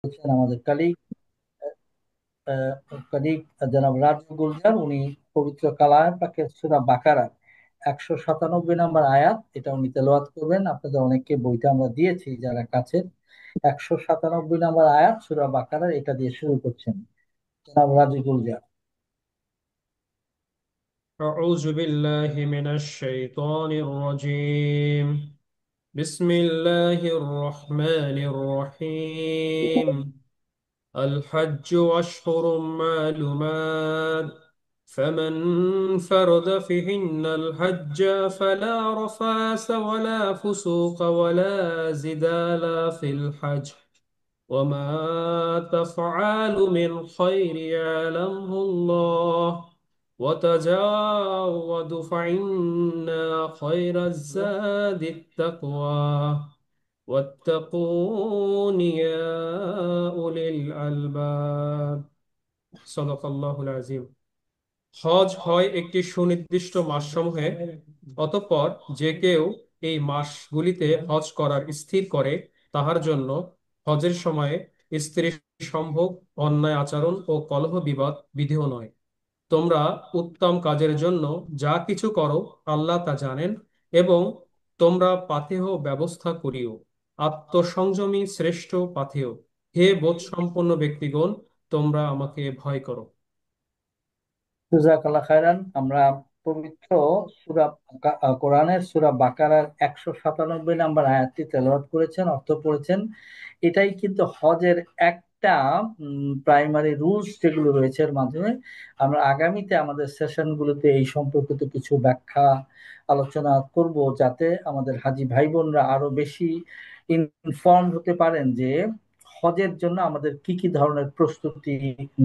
করেছেন আমাদের কলিগ জনাব রাজু গুলজার। উনি পবিত্র কালাম পাকের সূরা বাকারা 197 নম্বর আয়াত এটা উনি তেলাওয়াত করবেন। আপনাদের অনেককে বইটা আমরা দিয়েছি যারা কাছে। 197 নম্বর আয়াত সূরা বাকারার এটা দিয়ে শুরু করছেন জনাব রাজু গুলজার। أعوذ بالله من الشيطان الرجيم. بسم الله الرحمن الرحيم. الحج أشهر معلومات، فمن فرض فيهن الحج فلا رفاس ولا فسوق ولا جدال في الحج، وما تفعل من خير يعلمه الله، وتزودوا فإن خير الزاد التقوى، واتقون يا أولي الألباب. صدق الله العظيم. হজ হয় একটি সুনির্দিষ্ট মাসসমূহে, অতঃপর যে কেউ এই মাসগুলিতে হজ করার স্থির করে তাহার জন্য হজের সময়ে স্ত্রী সম্ভোগ, অন্যায় আচরণ ও কলহ বিবাদ বিধিও নয়। তোমরা উত্তম কাজের জন্য যা কিছু করো আল্লাহ তা জানেন, এবং তোমরা পাথেয় ব্যবস্থা করিও। আত্মসংযমী শ্রেষ্ঠ পাথেয়। হে বোধ সম্পন্ন ব্যক্তিগণ, তোমরা আমাকে ভয় করো। জাযাকাল্লাহ খায়রান। আমরা পবিত্র সূরা কোরআনের সূরা বাকারার 197 নম্বর আয়াতটি তেলাওয়াত করেছেন, অর্থ পড়েছেন। এটাই কিন্তু হজের একটা প্রাইমারি রুলস যেগুলো রয়েছে এর মাধ্যমে আমরা আগামীতে আমাদের সেশনগুলোতে এই সম্পর্কিত কিছু ব্যাখ্যা আলোচনা করব, যাতে আমাদের হাজী ভাই বোনরা আরো বেশি ইনফর্ম হতে পারেন যে হজের জন্য আমাদের কি কি ধরনের প্রস্তুতি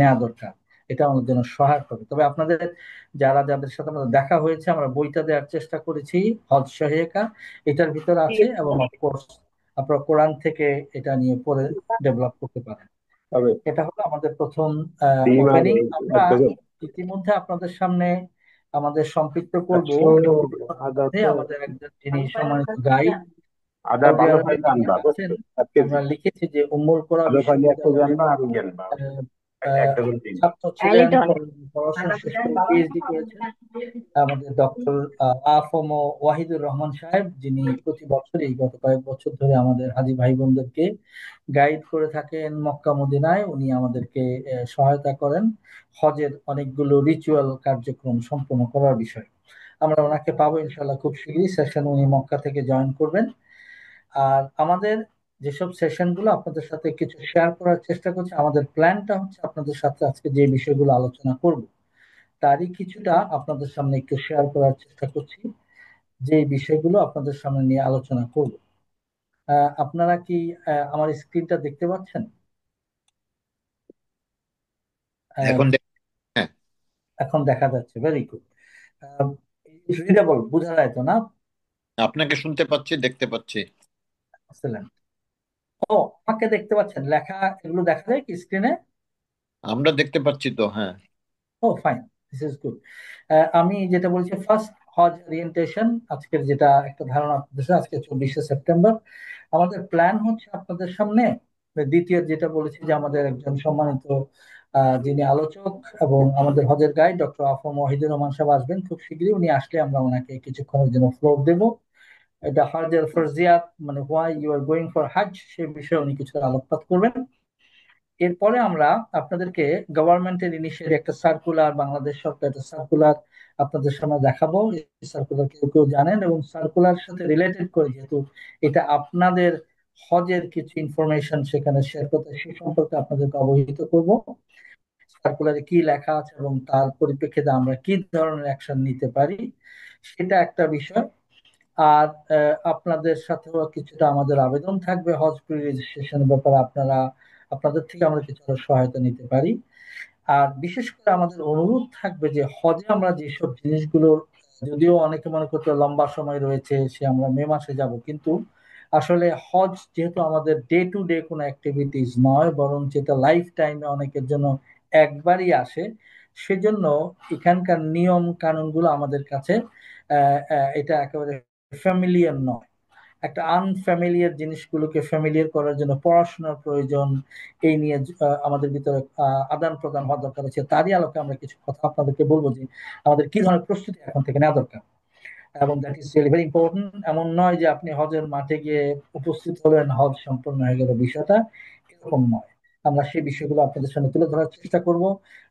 নেওয়া দরকার। এটা আমাদের জন্য সহায়ক হবে। তবে আপনাদের যাদের সাথে আমাদের দেখা হয়েছে, আমরা বইটা দেওয়ার চেষ্টা করেছি, হজ সহায়িকা এটার ভিতরে আছে, এবং অফকোর্স আপনারা কোরআন থেকে এটা নিয়ে পরে ডেভেলপ করতে পারেন। তবে এটা হলো আমাদের প্রথম ডিম আর ওপেনিং। এই আমরা এক ডজন ইতিমধ্যে আপনাদের সামনে আমাদের সম্পৃক্ত করব 100 আদা তো আমাদের একজন যিনি সম্মানিত গাইড আদা সৌদি ভালো আরবে খাইলে যিনি আনবা আছেন। বুঝছো 1 কেজি। আমরা লিখেছি যে উম্মুল কোরা আদা খাইলে 1 কেজি বিশ্ববিদ্যালয়ের আনবা আর ইয়ে আনবা আহ, এক আহ, ডজন ডিম। ছাত্র ছিলেন, পরে পড়াশোনা শেষ করে পিএইচডি করেছেন আমাদের ডক্টর আফম ওয়াহিদুর রহমান সাহেব, যিনি প্রতি বছরই গত কয়েক বছর ধরে আমাদের হাজী ভাই বোনদেরকে গাইড করে থাকেন মক্কা মদিনায়। উনি আমাদেরকে সহায়তা করেন হজের অনেকগুলো রিচুয়াল কার্যক্রম সম্পন্ন করার বিষয়ে। আমরা ওনাকে পাবো ইনশাল্লাহ খুব শীঘ্রই। সেশন উনি মক্কা থেকে জয়েন করবেন। আর আমাদের যেসব সেশন গুলো আপনাদের সাথে কিছু শেয়ার করার চেষ্টা করছি, আমাদের প্ল্যানটা হচ্ছে আপনাদের সাথে আজকে যে বিষয়গুলো আলোচনা করব তারই কিছুটা আপনাদের সামনে একটু শেয়ার করার চেষ্টা করছি, যে বিষয়গুলো আপনাদের সামনে নিয়ে আলোচনা করব। আপনারা কি আমার স্ক্রিনটা দেখতে পাচ্ছেন? আহ, এখন হ্যাঁ, এখন দেখা যাচ্ছে, ভেরি গুড। রিডেবল, বোঝা যায় তো না? আপনাকে শুনতে পাচ্ছি, দেখতে পাচ্ছি। এক্সেলেন্ট। ও, আমাকে দেখতে পাচ্ছেন? লেখা এগুলো দেখা যায় কি স্ক্রিনে? আমরা দেখতে পাচ্ছি তো, হ্যাঁ। ও ফাইন, দিস ইজ গুড। আমি যেটা বলছি, ফার্স্ট হজ ওরিয়েন্টেশন, আজকের যেটা একটা ধারণা আপনাদের সাথে, আজকে 24শে সেপ্টেম্বর। আমাদের প্ল্যান হচ্ছে আপনাদের সামনে দ্বিতীয় যেটা বলেছি যে আমাদের একজন সম্মানিত যিনি আলোচক এবং আমাদের হজের গাইড ডক্টর আফম ওয়াহিদুর রহমান সাহেব আসবেন খুব শীঘ্রই। উনি আসলে আমরা ওনাকে কিছুক্ষণের জন্য ফ্লোর দেব। এটা হজের ফরজিয়াত, মানে why you are going for Hajj, সে বিষয়ে উনি কিছু আলোকপাত করবেন। এরপরে আমরা আপনাদেরকে গভর্নমেন্টের ইনিশিয়েটিভ একটা সার্কুলার, বাংলাদেশ সরকার একটা সার্কুলার আপনাদের সামনে দেখাবো। এই সার্কুলার কেউ কেউ জানেন, এবং সার্কুলার সাথে রিলেটেড করে যেহেতু এটা আপনাদের হজের কিছু ইনফরমেশন সেখানে শেয়ার করতে, সে সম্পর্কে আপনাদেরকে অবহিত করব। সার্কুলারে কি লেখা আছে এবং তার পরিপ্রেক্ষিতে আমরা কি ধরনের অ্যাকশন নিতে পারি, সেটা একটা বিষয়। আর আপনাদের সাথেও কিছুটা আমাদের আবেদন থাকবে হজ প্রি রেজিস্ট্রেশনের ব্যাপারে। আপনাদের থেকে আমরা কিছুটা সহায়তা নিতে পারি। আর বিশেষ করে আমাদের অনুরোধ থাকবে যে হজে আমরা যেসব জিনিসগুলো, যদিও অনেকে মনে করতে লম্বা সময় রয়েছে, সে আমরা মে মাসে যাব, কিন্তু আসলে হজ যেহেতু আমাদের ডে টু ডে কোনো অ্যাক্টিভিটিস নয়, বরং যেটা লাইফ টাইমে অনেকের জন্য একবারই আসে, সেজন্য এখানকার নিয়ম কানুনগুলো আমাদের কাছে এটা একেবারে ফ্যামিলিয়ার নয়। একটা আনফ্যামিলিয়ার জিনিসগুলোকে ফ্যামিলিয়ার করার জন্য পড়াশোনার প্রয়োজন, এই নিয়ে আমাদের ভিতরে আদান প্রদান হওয়া দরকার আছে। তারই আলোকে আমরা কিছু কথা আপনাদেরকে বলবো যে আমাদের কি ধরনের প্রস্তুতি এখন থেকে নেওয়া দরকার, এবং that is really very important. এমন নয় যে আপনি হজের মাঠে গিয়ে উপস্থিত হলেন, হজ সম্পূর্ণ হয়ে গেল, বিষয়টা এরকম নয়। আমরা সেই বিষয়গুলো আপনাদের সামনে তুলে ধরার চেষ্টা করব।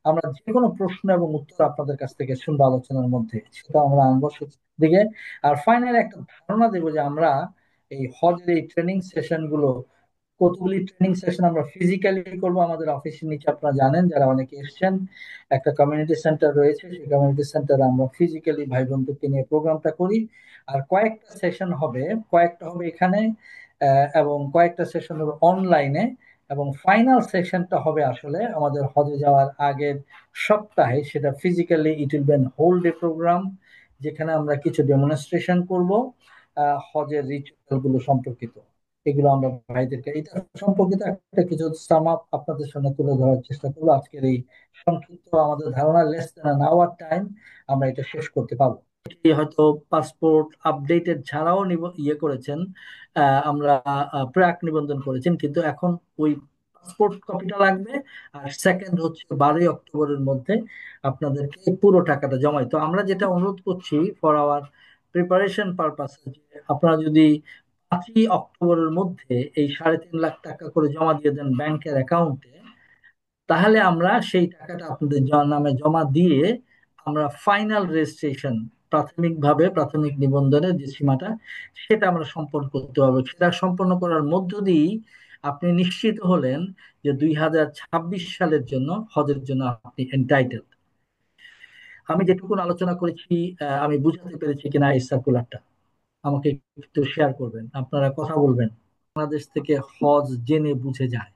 আমরা যে কোনো প্রশ্ন এবং উত্তর আপনাদের কাছ থেকে শুনবো আলোচনার মধ্যে, সেটা আমরা আনবো দিকে। আর ফাইনাল একটা ধারণা দেবো যে আমরা এই হজের এই ট্রেনিং সেশন গুলো, কতগুলি ট্রেনিং সেশন আমরা ফিজিক্যালি করব আমাদের অফিসের নিচে। আপনারা জানেন যারা অনেকে এসেছেন, একটা কমিউনিটি সেন্টার রয়েছে, সেই কমিউনিটি সেন্টারে আমরা ফিজিক্যালি ভাই বোনদেরকে নিয়ে প্রোগ্রামটা করি। আর কয়েকটা সেশন হবে, কয়েকটা হবে এখানে, এবং কয়েকটা সেশন হবে অনলাইনে। এবং ফাইনাল সেশনটা হবে আসলে আমাদের হজে যাওয়ার আগের সপ্তাহে, সেটা physically it will be an whole day programme, যেখানে আমরা কিছু ডেমনস্ট্রেশন করব হজের রিচুয়াল গুলো সম্পর্কিত। এগুলো আমরা ভাইদেরকে এটা সম্পর্কিত একটা কিছু সাম আপ আপনাদের সামনে তুলে ধরার চেষ্টা করবো আজকের এই সংক্ষিপ্ত আমাদের ধারণা less than an hour time আমরা এটা শেষ করতে পারবো। হয়তো পাসপোর্ট আপডেটেড ছাড়াও ইয়ে করেছেন, আমরা প্রাক নিবন্ধন করেছেন, কিন্তু এখন ওই পাসপোর্ট কপিটা লাগবে। আর সেকেন্ড হচ্ছে 12ই অক্টোবরের মধ্যে আপনাদেরকে পুরো টাকাটা জমাই। তো আমরা যেটা অনুরোধ করছি ফর আওয়ার প্রিপারেশন পারপাস, আপনারা যদি 5ই অক্টোবরের মধ্যে এই 3.5 লাখ টাকা করে জমা দিয়ে দেন ব্যাংকের অ্যাকাউন্টে, তাহলে আমরা সেই টাকাটা আপনাদের নামে জমা দিয়ে আমরা ফাইনাল রেজিস্ট্রেশন, প্রাথমিকভাবে প্রাথমিক নিবন্ধনের যে সীমাটা, সেটা আমরা সম্পন্ন করতে হবে। সেটা সম্পন্ন করার মধ্য দিয়েই আপনি নিশ্চিত হলেন যে 2026 সালের জন্য হজের জন্য আপনি এন্টাইটেল। আমি যেটুকু আলোচনা করেছি আমি বুঝাতে পেরেছি কিনা এই সার্কুলারটা আমাকে একটু শেয়ার করবেন, আপনারা কথা বলবেন। বাংলাদেশ থেকে হজ জেনে বুঝে যায়।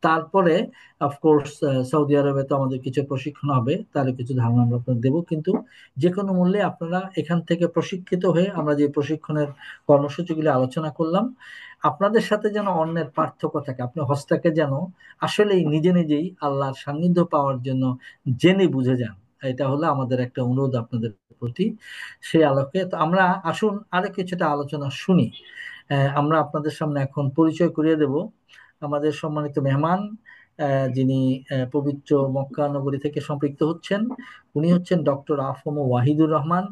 তারপরে অফকোর্স সৌদি আরবে তো আমাদের কিছু প্রশিক্ষণ হবে, তার কিছু ধারণা আমরা আপনাদের দেবো। কিন্তু যে কোনো মূল্যে আপনারা এখান থেকে প্রশিক্ষিত হয়ে আমরা যে প্রশিক্ষণের কর্মসূচিগুলি আলোচনা করলাম, আপনাদের সাথে যেন অন্যের পার্থক্য থাকে। আপনি হজটাকে যেন আসলেই নিজে নিজেই আল্লাহর সান্নিধ্য পাওয়ার জন্য জেনে বুঝে যান। এটা হলো আমাদের একটা অনুরোধ আপনাদের প্রতি। সেই আলোকে তো আমরা আসুন আরো কিছুটা আলোচনা শুনি। আমরা আপনাদের সামনে এখন পরিচয় করিয়ে দেব আমাদের সম্মানিত মেহমান, যিনি পবিত্র মক্কা নগরী থেকে সম্পৃক্ত হচ্ছেন। উনি হচ্ছেন ডক্টর আফম ওয়াহিদুর রহমান।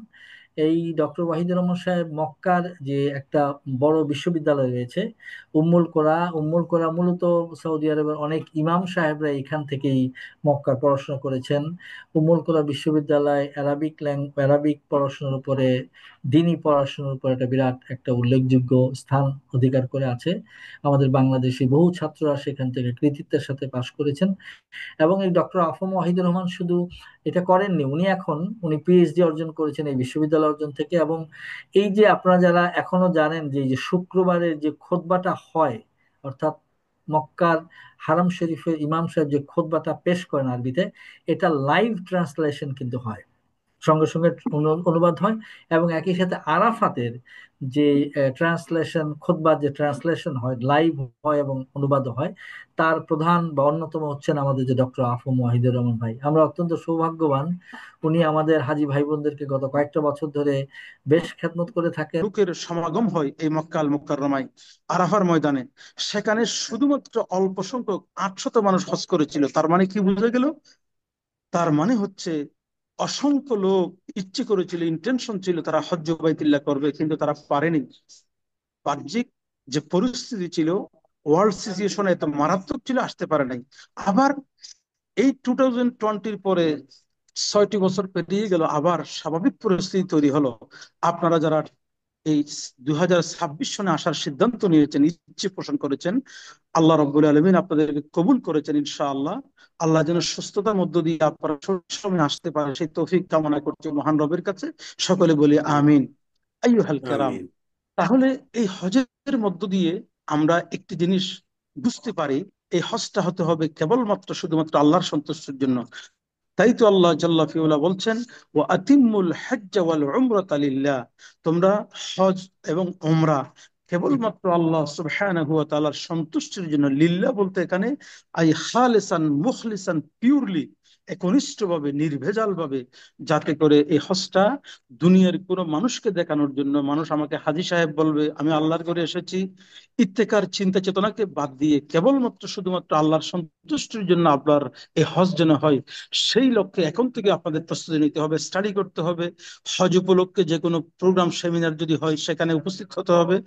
এই ডক্টর ওয়াহিদুর রহমান সাহেব মক্কার যে একটা বড় বিশ্ববিদ্যালয় রয়েছে উম্মুল কোরা মূলত সৌদি আরবের অনেক ইমাম সাহেবরা এখান থেকেই মক্কার পড়াশোনা করেছেন। উম্মুল কোরা বিশ্ববিদ্যালয় অ্যারাবিক পড়াশোনার উপরে, দিনী পড়াশোনার উপর একটা বিরাট একটা উল্লেখযোগ্য স্থান অধিকার করে আছে। আমাদের বাংলাদেশি বহু ছাত্ররা সেখান থেকে কৃতিত্বের সাথে পাশ করেছেন। এবং এই ডক্টর আফম ওয়াহিদুর রহমান শুধু এটা করেননি, উনি পিএইচডি অর্জন করেছেন এই বিশ্ববিদ্যালয় অর্জন থেকে। এবং এই যে আপনারা যারা এখনো জানেন যে এই যে শুক্রবারের যে খুতবাটা হয়, অর্থাৎ মক্কার হারাম শরীফের ইমাম সাহেব যে খুতবাটা পেশ করেন আরবিতে, এটা লাইভ ট্রান্সলেশন কিন্তু হয়, সঙ্গে সঙ্গে অনুবাদ হয়। এবং একই সাথে আরাফাতের যে ট্রান্সলেশন, খুতবার যে ট্রান্সলেশন হয়, লাইভ হয় এবং অনুবাদ হয়। তার প্রধান বা অন্যতম হচ্ছেন আমাদের যে ডক্টর আফম ওয়াহিদুর রহমান ভাই। আমরা অত্যন্ত সৌভাগ্যবান, উনি আমাদের হাজী ভাই বোনদেরকে গত কয়েকটা বছর ধরে বেশ খেদমত করে থাকেন। লোকের সমাগম হয় এই মক্কা আল মুকাররমায় আরাফার ময়দানে। সেখানে শুধুমাত্র অল্প সংখ্যক 800 মানুষ হজ করেছিল। তার মানে কি বুঝে গেল? তার মানে হচ্ছে অসংখ্য লোক ইচ্ছে করেছিল, ইন্টেনশন ছিল তারা হজ্জ বাইতুল্লাহ করবে, কিন্তু তারা পারেনি। বাহ্যিক যে পরিস্থিতি ছিল, ওয়ার্ল্ড সিচুয়েশন এত মারাত্মক ছিল, আসতে পারে নাই। আবার এই 2020 পরে 6টি বছর পেরিয়ে গেল, আবার স্বাভাবিক পরিস্থিতি তৈরি হলো। আপনারা যারা এই 2026 সনে আসার সিদ্ধান্ত নিয়েছেন, ইচ্ছে পোষণ করেছেন, আল্লাহ রাব্বুল আলামিন আপনাদেরকে কবুল করেছেন ইনশাআল্লাহ। আল্লাহ যেন সুস্থতার মধ্য দিয়ে আপনারা সময় আসতে পারে সেই তৌফিক কামনা করছি মহান রবের কাছে। সকলে বলি আমিন। আইয়ুহাল কেরাম, আমিন। তাহলে এই হজের মধ্য দিয়ে আমরা একটি জিনিস বুঝতে পারি, এই হজটা হতে হবে কেবলমাত্র শুধুমাত্র আল্লাহর সন্তুষ্টির জন্য। তাই তো আল্লাহ জাল্লা ফিউলা বলছেন, ওয়া আতিমুল হজ্জ ওয়াল উমরাতা লিল্লাহ, তোমরা হজ এবং উমরা কেবলমাত্র আল্লাহ সুবহানাহু ওয়া তাআলার সন্তুষ্টির জন্য। লিল্লাহ বলতে এখানে আই খালিসান মুখলিসান, পিওরলি, একনিষ্ঠভাবে নির্ভেজাল ভাবে, যাতে করে এই হজটা দুনিয়ার কোনো মানুষকে দেখানোর জন্য, মানুষ আমাকে হাজী সাহেব বলবে, আমি আল্লাহর করে এসেছি, ইত্তেকার চিন্তা চেতনাকে বাদ দিয়ে কেবলমাত্র শুধুমাত্র আল্লাহর সন্তুষ্টির জন্য আপনার এই হজ যেন হয়, সেই লক্ষ্যে এখন থেকে আপনাদের প্রস্তুতি নিতে হবে, স্টাডি করতে হবে। হজ উপলক্ষে যে কোনো প্রোগ্রাম সেমিনার যদি হয় সেখানে উপস্থিত হতে হবে।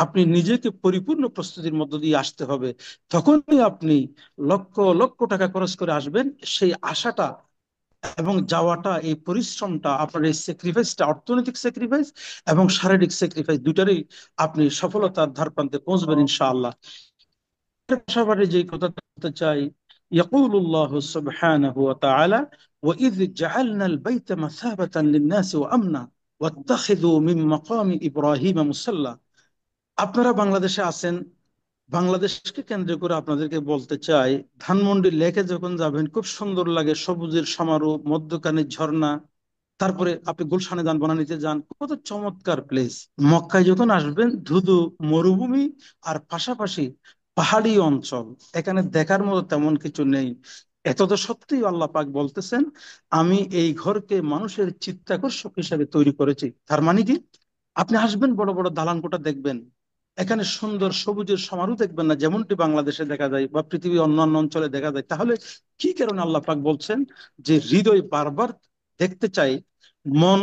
আপনি নিজেকে পরিপূর্ণ প্রস্তুতির মধ্য দিয়ে আসতে হবে। তখনই আপনি লক্ষ লক্ষ টাকা খরচ করে আসবেন, সেই আশাটা এবং যাওয়াটা, এই পরিশ্রমটা, আপনার এই স্যাক্রিফাইসটা, অর্থনৈতিক স্যাক্রিফাইস এবং শারীরিক স্যাক্রিফাইস, দুটারই আপনি সফলতার ধার প্রান্তে পৌঁছবেন ইনশাআল্লাহ। এর পাশাপাশি যে কথাটা বলতে চাই, يقول الله سبحانه وتعالى وإذ جعلنا البيت مثابة للناس وأمنا واتخذوا من مقام إبراهيم مصلى। আপনারা বাংলাদেশে আছেন, বাংলাদেশকে কেন্দ্র করে আপনাদেরকে বলতে চাই, ধানমন্ডি লেকে যখন যাবেন খুব সুন্দর লাগে, সবুজের সমারোহ, মধ্যখানে ঝর্ণা, তারপরে আপনি গুলশানে যান, বনানীতে যান, কত চমৎকার প্লেস। মক্কায় যখন আসবেন, ধুধু মরুভূমি আর পাশাপাশি পাহাড়ি অঞ্চল, এখানে দেখার মতো তেমন কিছু নেই। এত তো সত্যিই আল্লাহ পাক বলতেছেন, আমি এই ঘরকে মানুষের চিত্তাকর্ষক হিসেবে তৈরি করেছি। তার মানে কি, আপনি আসবেন, বড় বড় দালান কোঠা দেখবেন, এখানে সুন্দর সবুজের সমারোহ দেখবেন না, যেমনটি বাংলাদেশে দেখা যায় বা পৃথিবীর অন্যান্য অঞ্চলে দেখা যায়। তাহলে কি কারণে আল্লাহ পাক বলছেন যে হৃদয় বারবার দেখতে চাই, মন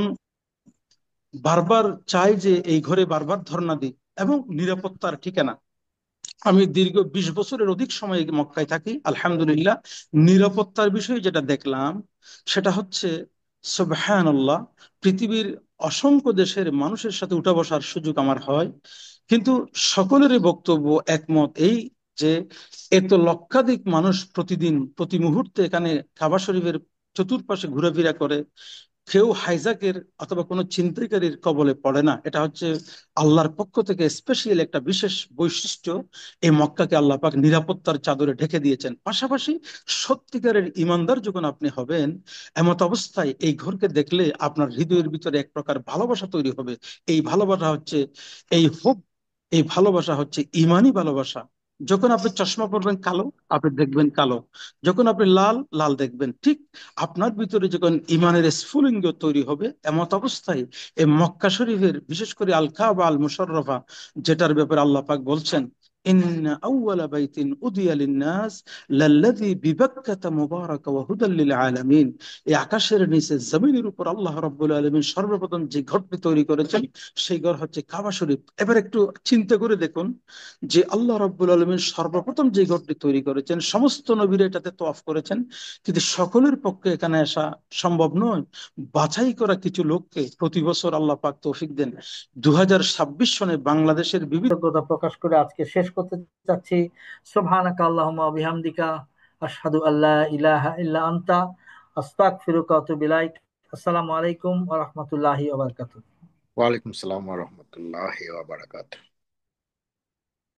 বারবার চাই যে এই ঘরে বারবার ধর্ণা দিই, এবং নিরাপত্তার ঠিকানা। আমি দীর্ঘ 20 বছরের অধিক সময় মক্কায় থাকি, আলহামদুলিল্লাহ। নিরাপত্তার বিষয়ে যেটা দেখলাম সেটা হচ্ছে, সুবহানাল্লাহ, পৃথিবীর অসংখ্য দেশের মানুষের সাথে উঠা বসার সুযোগ আমার হয়, কিন্তু সকলেরই বক্তব্য একমত এই যে এত লক্ষাধিক মানুষ প্রতিদিন প্রতি মুহূর্তে এখানে কাবা শরীফের চতুর্পাশে ঘোরাফেরা করে, কেউ হাইজাকের অথবা কোনো ছিনতাইকারীর কবলে পড়ে না। এটা হচ্ছে আল্লাহর পক্ষ থেকে স্পেশাল একটা বিশেষ বৈশিষ্ট্য। এই মক্কাকে আল্লাহ পাক নিরাপত্তার চাদরে ঢেকে দিয়েছেন। পাশাপাশি সত্যিকারের ইমানদার যখন আপনি হবেন, এমত অবস্থায় এই ঘরকে দেখলে আপনার হৃদয়ের ভিতরে এক প্রকার ভালোবাসা তৈরি হবে। এই ভালোবাসা হচ্ছে, এই হোপ, এই ভালোবাসা হচ্ছে ইমানি ভালোবাসা। যখন আপনি চশমা পরবেন কালো, আপনি দেখবেন কালো। যখন আপনি লাল, লাল দেখবেন। ঠিক আপনার ভিতরে যখন ইমানের স্ফুলিঙ্গ তৈরি হবে, এমত অবস্থায় এই মক্কা শরীফের, বিশেষ করে আল কাবা আল মুশাররফা, যেটার ব্যাপারে আল্লাহ পাক বলছেন, ইন্না আউওয়ালা বাইতিন উদিয়া লিন্নাস লাল্লাযী বিবাক্কাতা মুবারাকা ওয়া হুদাল লিল আলামিন। এই আকাশের নিচে জমিনের উপর আল্লাহ রাব্বুল আলামিন সর্বপ্রথম যে ঘরটি তৈরি করেছেন, সেই ঘর হচ্ছে কাবা শরীফ। এবার একটু চিন্তা করে দেখুন যে আল্লাহ রাব্বুল আলামিন সর্বপ্রথম যে ঘরটি তৈরি করেছেন, সমস্ত নবীরা এটাতে তওয়াফ করেছেন, কিন্তু সকলের পক্ষে এখানে আসা সম্ভব নয়। বাছাই করা কিছু লোককে প্রতি বছর আল্লাহ পাক তৌফিক দেন। 2026 সনে বাংলাদেশের বিভিন্ন কৃতজ্ঞতা প্রকাশ করে আজকে শেষ করতে চাচ্ছি। সুবহানাকা আল্লাহুম্মা ওয়া বিহামদিকা আশহাদু আল্লা ইলাহা ইল্লা আনতা আস্তাগফিরুকা ওয়া আতুবু ইলাইক। আসসালামু আলাইকুম ওয়া রাহমাতুল্লাহি ওয়া বারাকাতুহু। ওয়ালাইকুম সালাম ওয়া রাহমাতুল্লাহি ওয়া বারাকাতুহু।